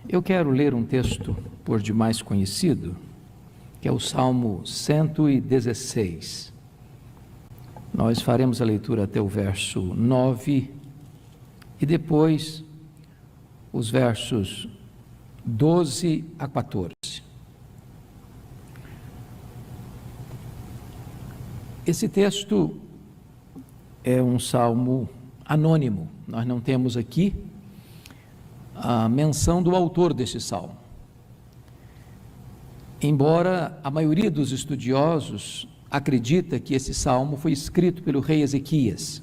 Eu quero ler um texto por demais conhecido, que é o Salmo 116. Nós faremos a leitura até o verso 9 e depois os versos 12 a 14. Esse texto é um salmo anônimo, nós não temos aqui a menção do autor desse salmo. Embora a maioria dos estudiosos acredita que esse salmo foi escrito pelo rei Ezequias.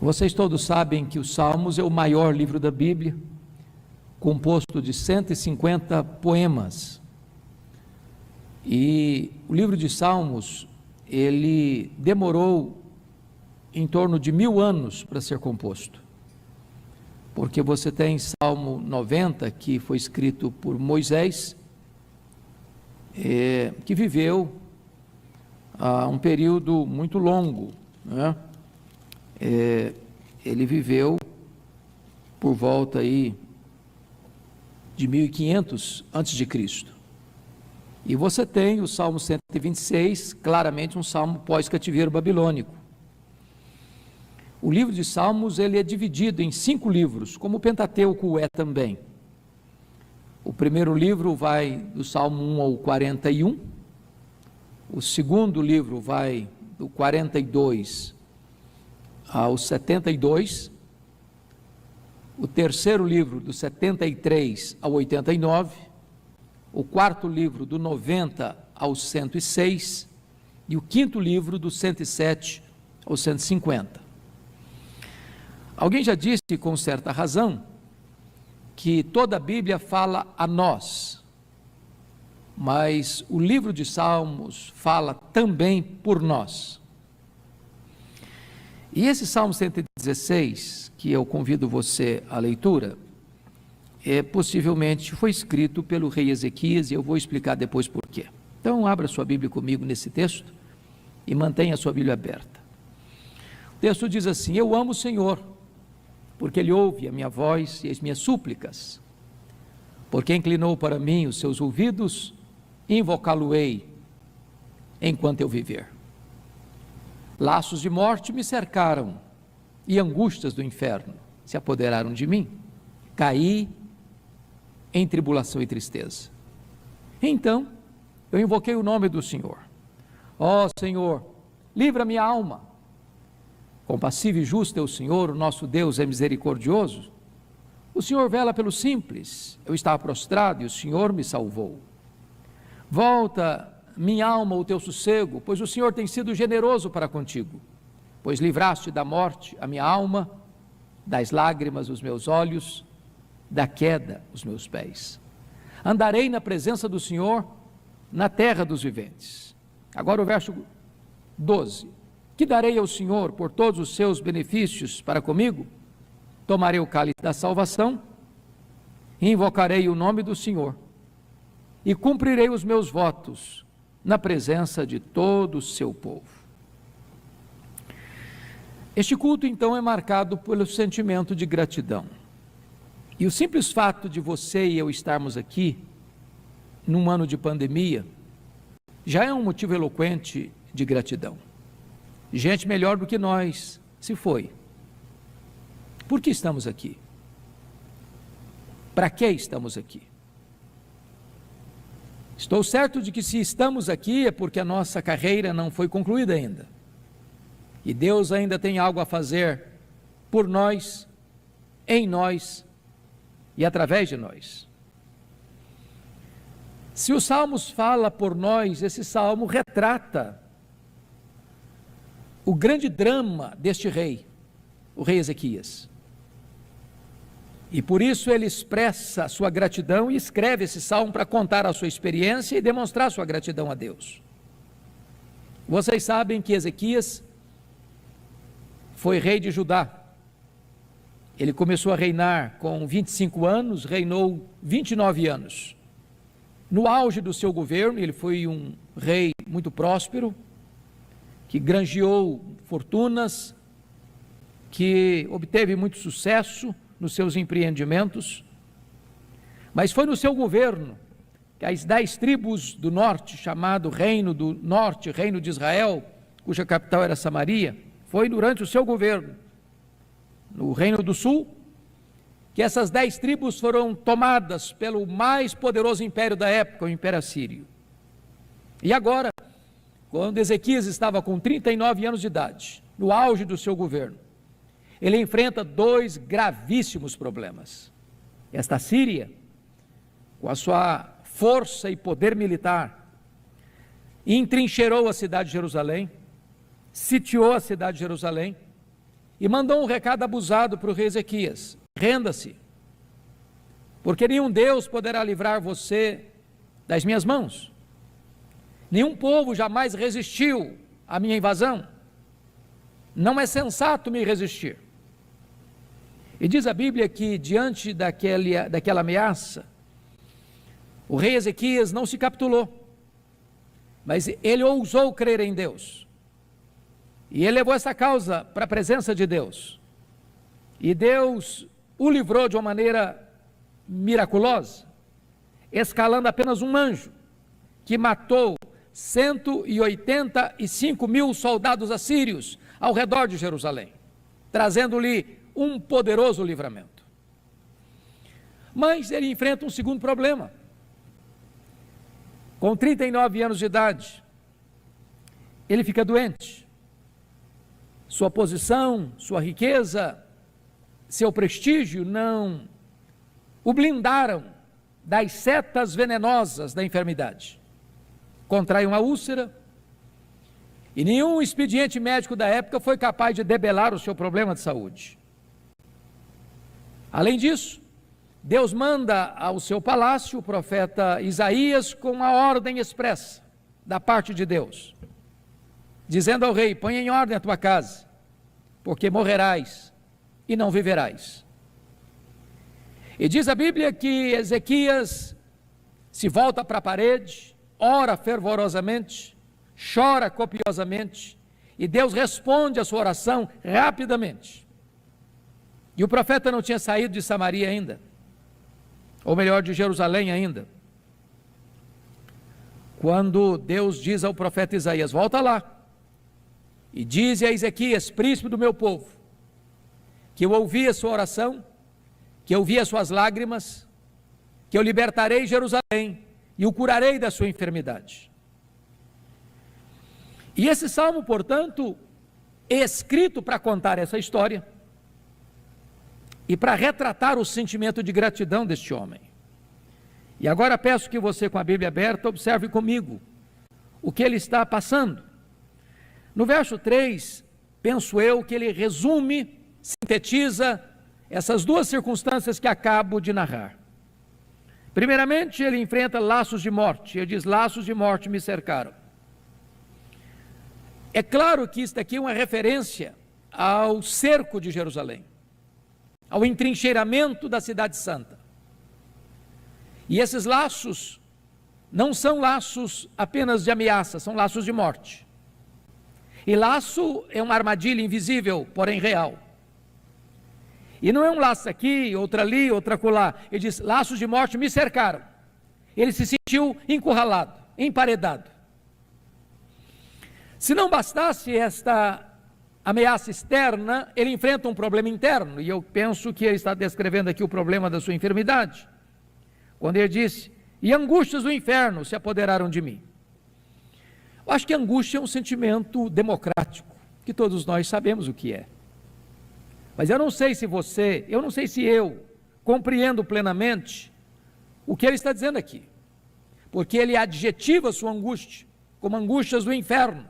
Vocês todos sabem que os Salmos é o maior livro da Bíblia, composto de 150 poemas. E o livro de Salmos, ele demorou em torno de 1000 anos para ser composto. Porque você tem Salmo 90, que foi escrito por Moisés, que viveu um período muito longo, né? Ele viveu por volta aí de 1500 antes de Cristo. E você tem o Salmo 126, claramente um salmo pós-cativeiro babilônico. O livro de Salmos, ele é dividido em 5 livros, como o Pentateuco é também. O primeiro livro vai do Salmo 1 ao 41, o segundo livro vai do 42 ao 72, o terceiro livro do 73 ao 89, o quarto livro do 90 ao 106 e o quinto livro do 107 ao 150. Alguém já disse com certa razão que toda a Bíblia fala a nós, mas o livro de Salmos fala também por nós. E esse Salmo 116, que eu convido você à leitura, possivelmente foi escrito pelo rei Ezequias, e eu vou explicar depois por quê. Então abra sua Bíblia comigo nesse texto e mantenha a sua Bíblia aberta. O texto diz assim: eu amo o Senhor, porque Ele ouve a minha voz e as minhas súplicas, porque inclinou para mim os seus ouvidos, invocá-lo-ei enquanto eu viver. Laços de morte me cercaram, e angústias do inferno se apoderaram de mim. Caí em tribulação e tristeza. Então, eu invoquei o nome do Senhor. Ó Senhor, livra minha alma. Compassivo e justo é o Senhor, o nosso Deus é misericordioso. O Senhor vela pelo simples. Eu estava prostrado e o Senhor me salvou. Volta, minha alma, o teu sossego, pois o Senhor tem sido generoso para contigo. Pois livraste da morte a minha alma, das lágrimas os meus olhos, da queda os meus pés. Andarei na presença do Senhor, na terra dos viventes. Agora o verso 12. Que darei ao Senhor por todos os seus benefícios para comigo? Tomarei o cálice da salvação, e invocarei o nome do Senhor, e cumprirei os meus votos na presença de todo o seu povo. Este culto, então, é marcado pelo sentimento de gratidão. E o simples fato de você e eu estarmos aqui, num ano de pandemia, já é um motivo eloquente de gratidão. Gente melhor do que nós se foi. Por que estamos aqui? Para que estamos aqui? Estou certo de que se estamos aqui é porque a nossa carreira não foi concluída ainda. E Deus ainda tem algo a fazer por nós, em nós e através de nós. Se os Salmos fala por nós, esse Salmo retrata o grande drama deste rei, o rei Ezequias. E por isso ele expressa a sua gratidão e escreve esse salmo para contar a sua experiência e demonstrar sua gratidão a Deus. Vocês sabem que Ezequias foi rei de Judá. Ele começou a reinar com 25 anos, reinou 29 anos. No auge do seu governo, ele foi um rei muito próspero, que granjeou fortunas, que obteve muito sucesso nos seus empreendimentos, Mas foi no seu governo que as 10 tribos do norte, chamado Reino do Norte, Reino de Israel, cuja capital era Samaria, foi durante o seu governo, no Reino do Sul, que essas 10 tribos foram tomadas pelo mais poderoso império da época, o Império Assírio. E agora, quando Ezequias estava com 39 anos de idade, no auge do seu governo, ele enfrenta 2 gravíssimos problemas. Esta Síria, com a sua força e poder militar, entrincheirou a cidade de Jerusalém, sitiou a cidade de Jerusalém e mandou um recado abusado para o rei Ezequias: renda-se, porque nenhum Deus poderá livrar você das minhas mãos. Nenhum povo jamais resistiu à minha invasão. Não é sensato me resistir. E diz a Bíblia que diante daquela ameaça, o rei Ezequias não se capitulou, mas ele ousou crer em Deus. E ele levou essa causa para a presença de Deus. E Deus o livrou de uma maneira miraculosa, escalando apenas um anjo, que matou 185 mil soldados assírios ao redor de Jerusalém, trazendo-lhe um poderoso livramento. Mas ele enfrenta um segundo problema. Com 39 anos de idade, ele fica doente. Sua posição, sua riqueza, seu prestígio não o blindaram das setas venenosas da enfermidade. Contrai uma úlcera, e nenhum expediente médico da época foi capaz de debelar o seu problema de saúde. Além disso, Deus manda ao seu palácio o profeta Isaías com uma ordem expressa da parte de Deus, dizendo ao rei: põe em ordem a tua casa, porque morrerás e não viverás. E diz a Bíblia que Ezequias se volta para a parede, ora fervorosamente, chora copiosamente, e Deus responde a sua oração rapidamente. E o profeta não tinha saído de Samaria ainda, ou melhor, de Jerusalém ainda, quando Deus diz ao profeta Isaías: volta lá, e diz a Ezequias, príncipe do meu povo, que eu ouvi a sua oração, que eu vi as suas lágrimas, que eu libertarei Jerusalém e o curarei da sua enfermidade. E esse salmo, portanto, é escrito para contar essa história e para retratar o sentimento de gratidão deste homem. E agora peço que você, com a Bíblia aberta, observe comigo o que ele está passando. No verso 3, penso eu que ele resume, sintetiza essas 2 circunstâncias que acabo de narrar. Primeiramente, ele enfrenta laços de morte. Ele diz: laços de morte me cercaram. É claro que isso aqui é uma referência ao cerco de Jerusalém, ao entrincheiramento da cidade santa. E esses laços não são laços apenas de ameaça, são laços de morte. E laço é uma armadilha invisível, porém real. E não é um laço aqui, outra ali, outra acolá. Ele diz: laços de morte me cercaram. Ele se sentiu encurralado, emparedado. Se não bastasse esta ameaça externa, ele enfrenta um problema interno, e eu penso que ele está descrevendo aqui o problema da sua enfermidade, quando ele disse: e angústias do inferno se apoderaram de mim. Eu acho que angústia é um sentimento democrático, que todos nós sabemos o que é. Mas eu não sei se você, eu não sei se eu compreendo plenamente o que ele está dizendo aqui, porque ele adjetiva sua angústia como angústias do inferno.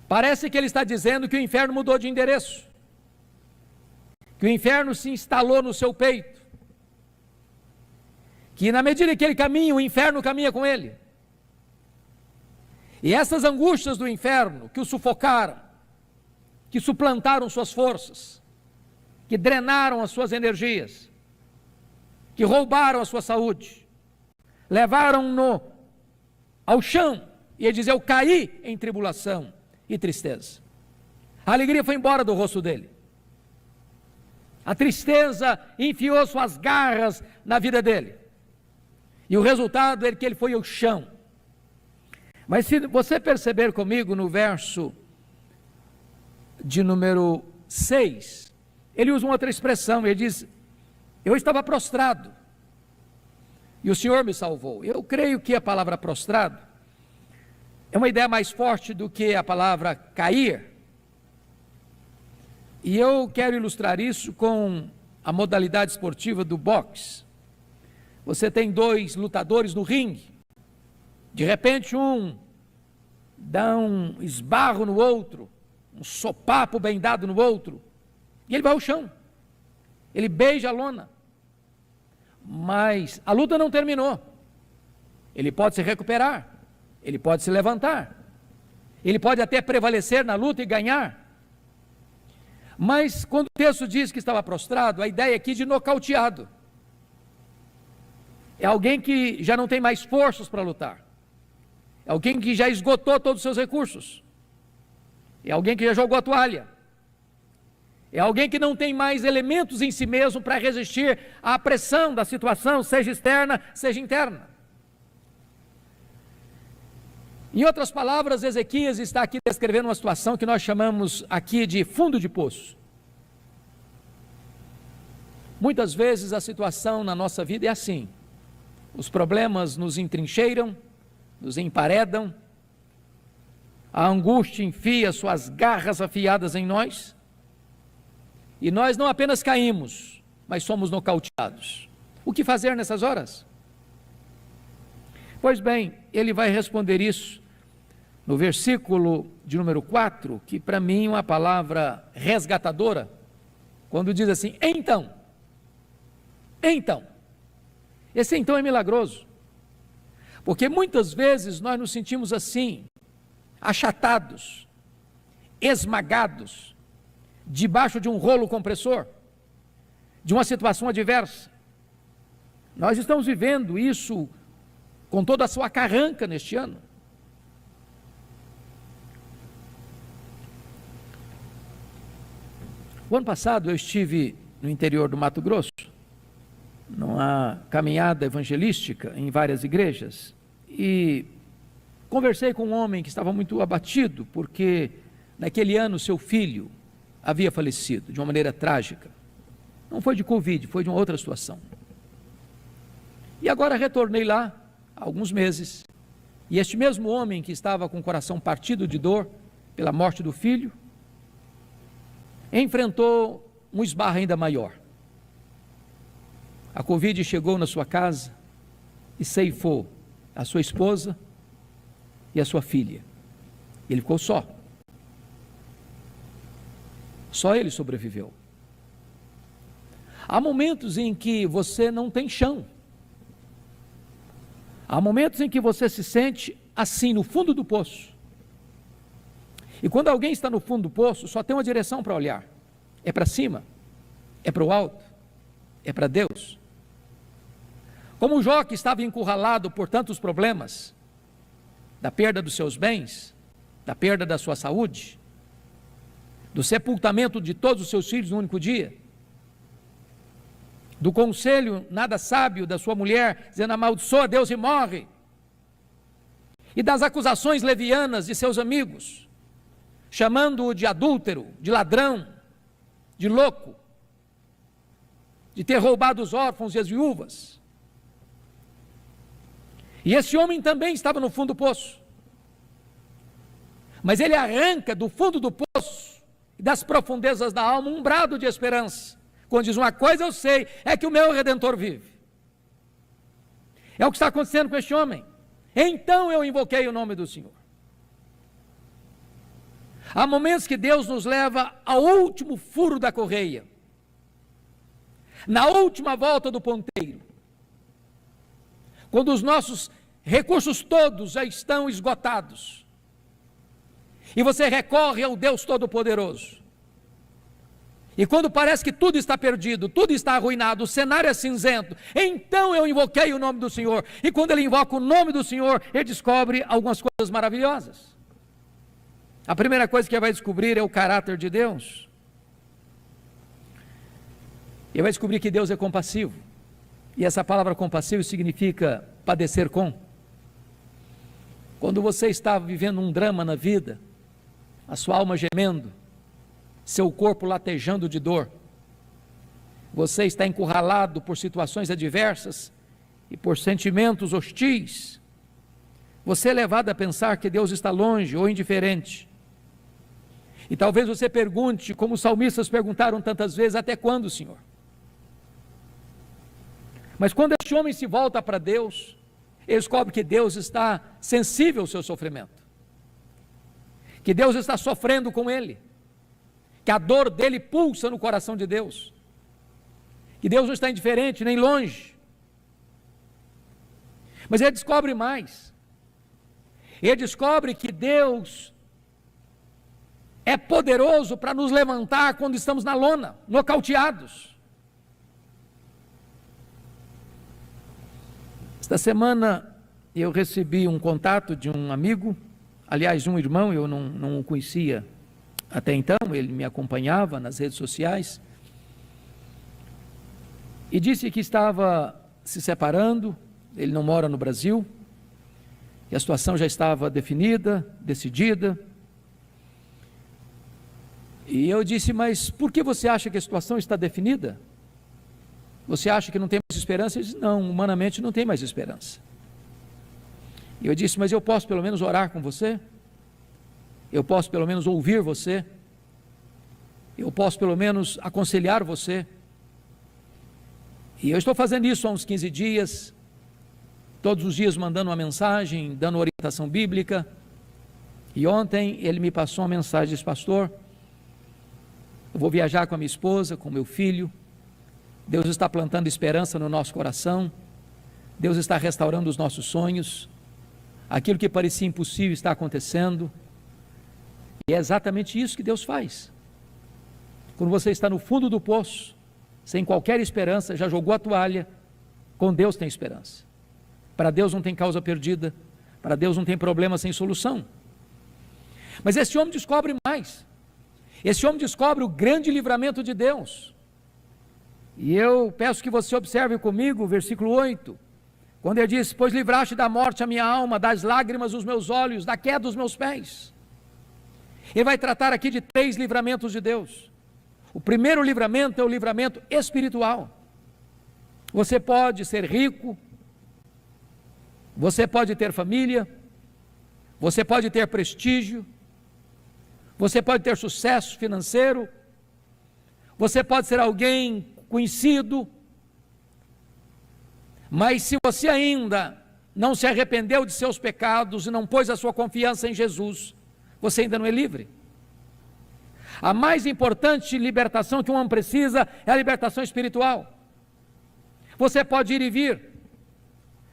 Parece que ele está dizendo que o inferno mudou de endereço, que o inferno se instalou no seu peito, que na medida que ele caminha, o inferno caminha com ele. E essas angústias do inferno que o sufocaram, que suplantaram suas forças, que drenaram as suas energias, que roubaram a sua saúde, levaram-no ao chão, e ele diz: eu caí em tribulação e tristeza. A alegria foi embora do rosto dele. A tristeza enfiou suas garras na vida dele. E o resultado é que ele foi ao chão. Mas se você perceber comigo no verso de número 6, ele usa uma outra expressão, ele diz: eu estava prostrado, e o Senhor me salvou. Eu creio que a palavra prostrado é uma ideia mais forte do que a palavra cair. E eu quero ilustrar isso com a modalidade esportiva do boxe. Você tem dois lutadores no ringue, de repente um dá um esbarro no outro, um sopapo bem dado no outro, e ele vai ao chão, ele beija a lona, mas a luta não terminou. Ele pode se recuperar, ele pode se levantar, ele pode até prevalecer na luta e ganhar. Mas quando o texto diz que estava prostrado, a ideia aqui de nocauteado. É alguém que já não tem mais forças para lutar. É alguém que já esgotou todos os seus recursos. É alguém que já jogou a toalha. É alguém que não tem mais elementos em si mesmo para resistir à pressão da situação, seja externa, seja interna. Em outras palavras, Ezequias está aqui descrevendo uma situação que nós chamamos aqui de fundo de poço. Muitas vezes a situação na nossa vida é assim. Os problemas nos entrincheiram, nos emparedam, a angústia enfia suas garras afiadas em nós, e nós não apenas caímos, mas somos nocauteados. O que fazer nessas horas? Pois bem, ele vai responder isso no versículo de número 4, que para mim é uma palavra resgatadora, quando diz assim: então, esse então é milagroso, porque muitas vezes nós nos sentimos assim, achatados, esmagados, debaixo de um rolo compressor, de uma situação adversa. Nós estamos vivendo isso com toda a sua carranca neste ano. O ano passado eu estive no interior do Mato Grosso, numa caminhada evangelística em várias igrejas, e conversei com um homem que estava muito abatido, porque naquele ano seu filho havia falecido de uma maneira trágica. Não foi de Covid, foi de uma outra situação. E agora retornei lá há alguns meses, e este mesmo homem que estava com o coração partido de dor pela morte do filho, enfrentou um esbarro ainda maior. A Covid chegou na sua casa e ceifou a sua esposa e a sua filha. Ele ficou só. Só ele sobreviveu. Há momentos em que você não tem chão. Há momentos em que você se sente assim, no fundo do poço. E quando alguém está no fundo do poço, só tem uma direção para olhar. É para cima, é para o alto, é para Deus. Como Jó, que estava encurralado por tantos problemas, da perda dos seus bens, da perda da sua saúde, do sepultamento de todos os seus filhos no único dia, do conselho nada sábio da sua mulher, dizendo amaldiçoa Deus e morre, e das acusações levianas de seus amigos, chamando-o de adúltero, de ladrão, de louco, de ter roubado os órfãos e as viúvas. E esse homem também estava no fundo do poço, mas ele arranca do fundo do poço e das profundezas da alma um brado de esperança, quando diz: uma coisa eu sei, é que o meu Redentor vive. É o que está acontecendo com este homem. Então eu invoquei o nome do Senhor. Há momentos que Deus nos leva ao último furo da correia, na última volta do ponteiro, quando os nossos recursos todos já estão esgotados, e você recorre ao Deus Todo-Poderoso, e quando parece que tudo está perdido, tudo está arruinado, o cenário é cinzento, então eu invoquei o nome do Senhor, e quando ele invoca o nome do Senhor, ele descobre algumas coisas maravilhosas. A primeira coisa que ele vai descobrir é o caráter de Deus. Ele vai descobrir que Deus é compassivo. E essa palavra compassivo significa padecer com. Quando você está vivendo um drama na vida, a sua alma gemendo, seu corpo latejando de dor, você está encurralado por situações adversas e por sentimentos hostis, você é levado a pensar que Deus está longe ou indiferente. E talvez você pergunte, como os salmistas perguntaram tantas vezes: até quando, Senhor? Mas quando este homem se volta para Deus, ele descobre que Deus está sensível ao seu sofrimento, que Deus está sofrendo com ele, que a dor dele pulsa no coração de Deus, que Deus não está indiferente nem longe. Mas ele descobre mais, ele descobre que Deus é poderoso para nos levantar quando estamos na lona, nocauteados. Esta semana eu recebi um contato de um amigo, aliás, um irmão, eu não o conhecia até então, ele me acompanhava nas redes sociais, e disse que estava se separando, ele não mora no Brasil, e a situação já estava definida, decidida. E eu disse: mas por que você acha que a situação está definida? Você acha que não tem mais esperança? Ele disse: não, humanamente não tem mais esperança. E eu disse: mas eu posso pelo menos orar com você? Eu posso pelo menos ouvir você? Eu posso pelo menos aconselhar você? E eu estou fazendo isso há uns 15 dias, todos os dias mandando uma mensagem, dando orientação bíblica. E ontem ele me passou uma mensagem, disse: pastor, eu vou viajar com a minha esposa, com meu filho. Deus está plantando esperança no nosso coração, Deus está restaurando os nossos sonhos, aquilo que parecia impossível está acontecendo, e é exatamente isso que Deus faz. Quando você está no fundo do poço, sem qualquer esperança, já jogou a toalha, com Deus tem esperança. Para Deus não tem causa perdida, para Deus não tem problema sem solução. Mas esse homem descobre mais, esse homem descobre o grande livramento de Deus. E eu peço que você observe comigo o versículo 8, quando ele diz: pois livraste da morte a minha alma, das lágrimas os meus olhos, da queda dos meus pés. Ele vai tratar aqui de 3 livramentos de Deus. O primeiro livramento é o livramento espiritual. Você pode ser rico, você pode ter família, você pode ter prestígio, você pode ter sucesso financeiro, você pode ser alguém conhecido, mas se você ainda não se arrependeu de seus pecados e não pôs a sua confiança em Jesus, você ainda não é livre. A mais importante libertação que um homem precisa é a libertação espiritual. Você pode ir e vir,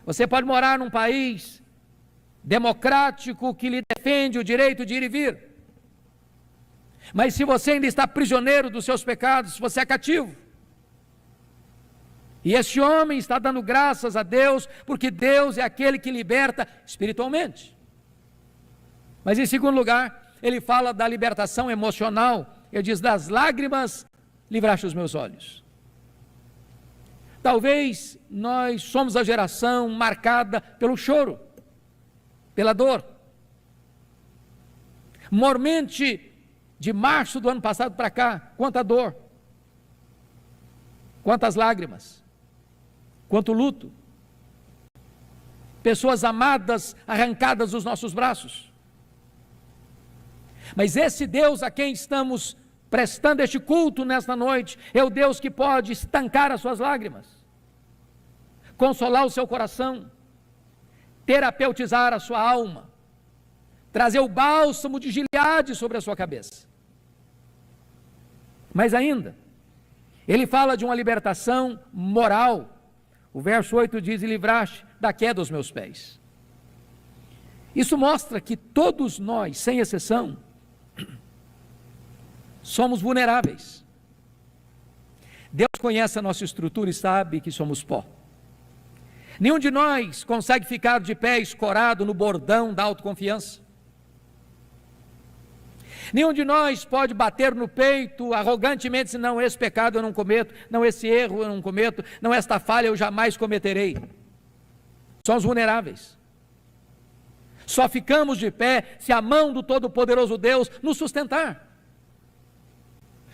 você pode morar num país democrático que lhe defende o direito de ir e vir, mas se você ainda está prisioneiro dos seus pecados, você é cativo. E este homem está dando graças a Deus, porque Deus é aquele que liberta espiritualmente. Mas em segundo lugar, ele fala da libertação emocional. Ele diz: das lágrimas livraste os meus olhos. Talvez nós somos a geração marcada pelo choro, pela dor. Mormente, de março do ano passado para cá, quanta dor, quantas lágrimas, quanto luto, pessoas amadas arrancadas dos nossos braços. Mas esse Deus a quem estamos prestando este culto nesta noite, é o Deus que pode estancar as suas lágrimas, consolar o seu coração, terapeutizar a sua alma, trazer o bálsamo de Gileade sobre a sua cabeça. Mas ainda, ele fala de uma libertação moral. O verso 8 diz: e livraste da queda dos meus pés. Isso mostra que todos nós, sem exceção, somos vulneráveis. Deus conhece a nossa estrutura e sabe que somos pó. Nenhum de nós consegue ficar de pé escorado no bordão da autoconfiança. Nenhum de nós pode bater no peito arrogantemente e dizer, não, esse pecado eu não cometo, não, esse erro eu não cometo, não, esta falha eu jamais cometerei. Somos vulneráveis. Só ficamos de pé se a mão do Todo-Poderoso Deus nos sustentar.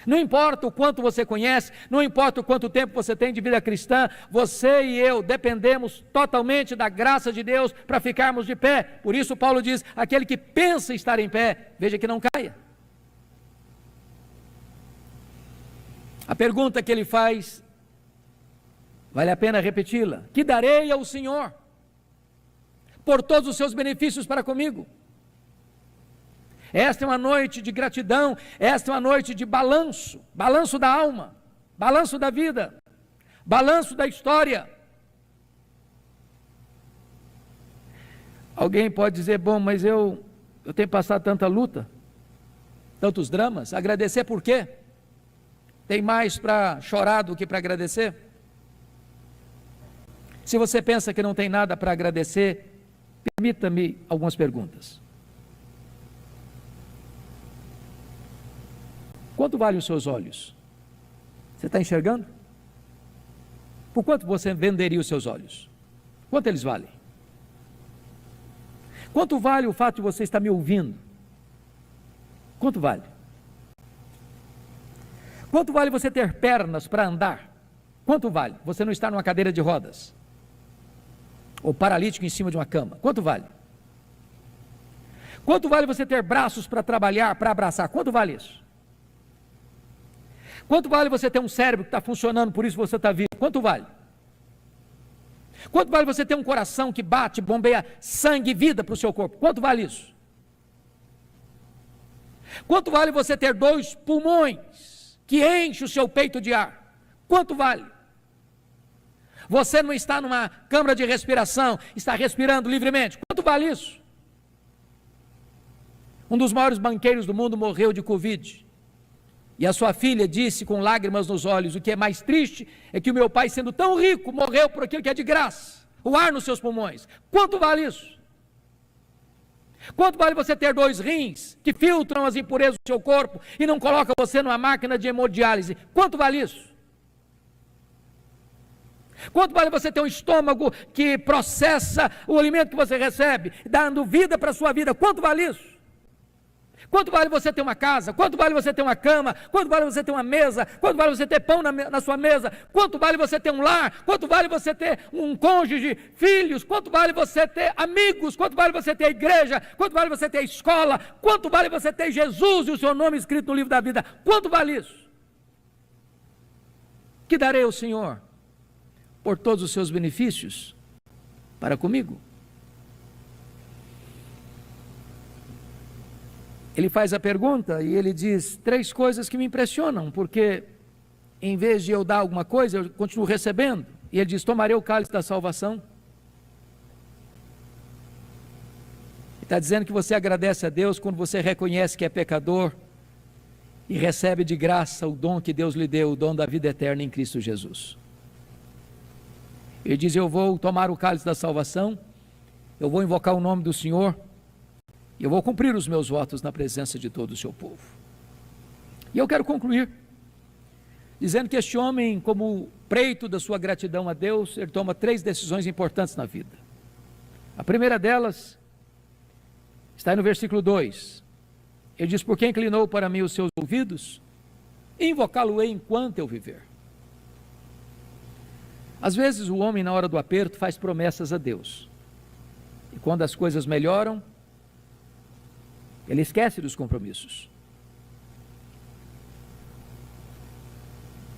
Não importa o quanto você conhece, não importa o quanto tempo você tem de vida cristã, você e eu dependemos totalmente da graça de Deus para ficarmos de pé. Por isso Paulo diz, aquele que pensa estar em pé, veja que não caia. A pergunta que ele faz, vale a pena repeti-la: que darei ao Senhor por todos os seus benefícios para comigo? Esta é uma noite de gratidão, esta é uma noite de balanço, balanço da alma, balanço da vida, balanço da história. Alguém pode dizer, bom, mas eu tenho passado tanta luta, tantos dramas, agradecer por quê? Tem mais para chorar do que para agradecer? Se você pensa que não tem nada para agradecer, permita-me algumas perguntas. Quanto valem os seus olhos? Você está enxergando? Por quanto você venderia os seus olhos? Quanto eles valem? Quanto vale o fato de você estar me ouvindo? Quanto vale? Quanto vale você ter pernas para andar? Quanto vale você não estar numa cadeira de rodas? Ou paralítico em cima de uma cama? Quanto vale? Quanto vale você ter braços para trabalhar, para abraçar? Quanto vale isso? Quanto vale você ter um cérebro que está funcionando, por isso você está vivo? Quanto vale? Quanto vale você ter um coração que bate, bombeia sangue e vida para o seu corpo? Quanto vale isso? Quanto vale você ter 2 pulmões que enchem o seu peito de ar? Quanto vale? Você não está numa câmara de respiração, está respirando livremente. Quanto vale isso? Um dos maiores banqueiros do mundo morreu de Covid. E a sua filha disse com lágrimas nos olhos, o que é mais triste é que o meu pai, sendo tão rico, morreu por aquilo que é de graça, o ar nos seus pulmões. Quanto vale isso? Quanto vale você ter 2 rins que filtram as impurezas do seu corpo e não coloca você numa máquina de hemodiálise? Quanto vale isso? Quanto vale você ter um estômago que processa o alimento que você recebe, dando vida para a sua vida? Quanto vale isso? Quanto vale você ter uma casa? Quanto vale você ter uma cama? Quanto vale você ter uma mesa? Quanto vale você ter pão na sua mesa? Quanto vale você ter um lar? Quanto vale você ter um cônjuge, filhos? Quanto vale você ter amigos? Quanto vale você ter a igreja? Quanto vale você ter a escola? Quanto vale você ter Jesus e o seu nome escrito no livro da vida? Quanto vale isso? Que darei ao Senhor por todos os seus benefícios para comigo? Ele faz a pergunta e ele diz 3 coisas que me impressionam, porque em vez de eu dar alguma coisa, eu continuo recebendo. E ele diz, tomarei o cálice da salvação. Ele está dizendo que você agradece a Deus quando você reconhece que é pecador e recebe de graça o dom que Deus lhe deu, o dom da vida eterna em Cristo Jesus. Ele diz, eu vou tomar o cálice da salvação, eu vou invocar o nome do Senhor, eu vou cumprir os meus votos na presença de todo o seu povo. E eu quero concluir dizendo que este homem, como preito da sua gratidão a Deus, ele toma 3 decisões importantes na vida. A primeira delas está aí no versículo 2. Ele diz, por que inclinou para mim os seus ouvidos? Invocá-lo-ei enquanto eu viver. Às vezes o homem, na hora do aperto, faz promessas a Deus. E quando as coisas melhoram, ele esquece dos compromissos.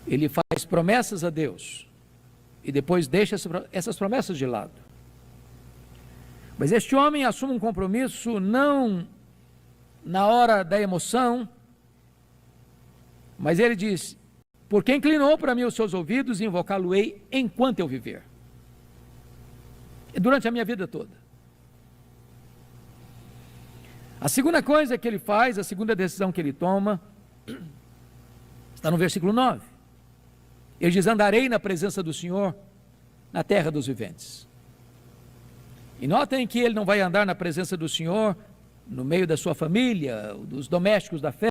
Ele faz promessas a Deus e depois deixa essas promessas de lado. Mas este homem assume um compromisso não na hora da emoção, mas ele diz, porque inclinou para mim os seus ouvidos, invocá-lo-ei enquanto eu viver. E durante a minha vida toda. A segunda coisa que ele faz, a segunda decisão que ele toma, está no versículo 9. Ele diz, andarei na presença do Senhor na terra dos viventes. E notem que ele não vai andar na presença do Senhor no meio da sua família, dos domésticos da fé,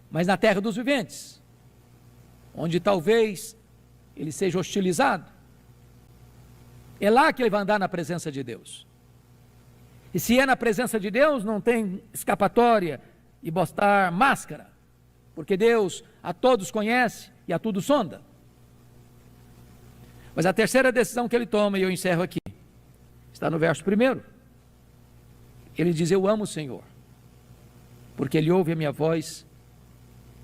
mas na terra dos viventes, onde talvez ele seja hostilizado. É lá que ele vai andar na presença de Deus. E se é na presença de Deus, não tem escapatória e botar máscara, porque Deus a todos conhece e a tudo sonda. Mas a terceira decisão que ele toma, e eu encerro aqui, está no verso 1. Ele diz: eu amo o Senhor, porque Ele ouve a minha voz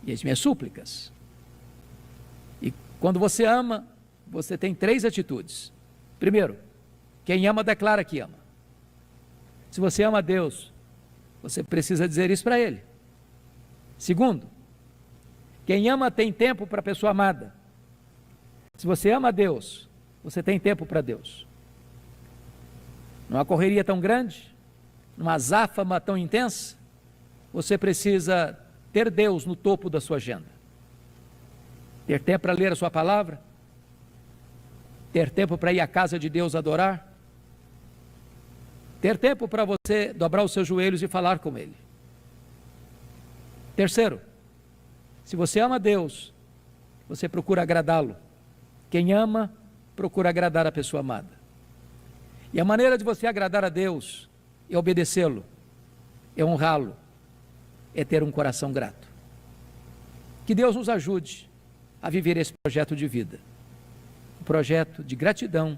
e as minhas súplicas. E quando você ama, você tem 3 atitudes. Primeiro, quem ama declara que ama. Se você ama a Deus, você precisa dizer isso para Ele. Segundo, quem ama tem tempo para a pessoa amada. Se você ama a Deus, você tem tempo para Deus. Numa correria tão grande, numa azáfama tão intensa, você precisa ter Deus no topo da sua agenda. Ter tempo para ler a sua palavra, ter tempo para ir à casa de Deus adorar, ter tempo para você dobrar os seus joelhos e falar com Ele. Terceiro, se você ama Deus, você procura agradá-lo. Quem ama, procura agradar a pessoa amada. E a maneira de você agradar a Deus é obedecê-lo, é honrá-lo, é ter um coração grato. Que Deus nos ajude a viver esse projeto de vida, um projeto de gratidão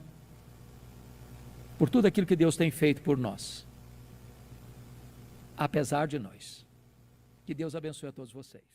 por tudo aquilo que Deus tem feito por nós, apesar de nós. Que Deus abençoe a todos vocês.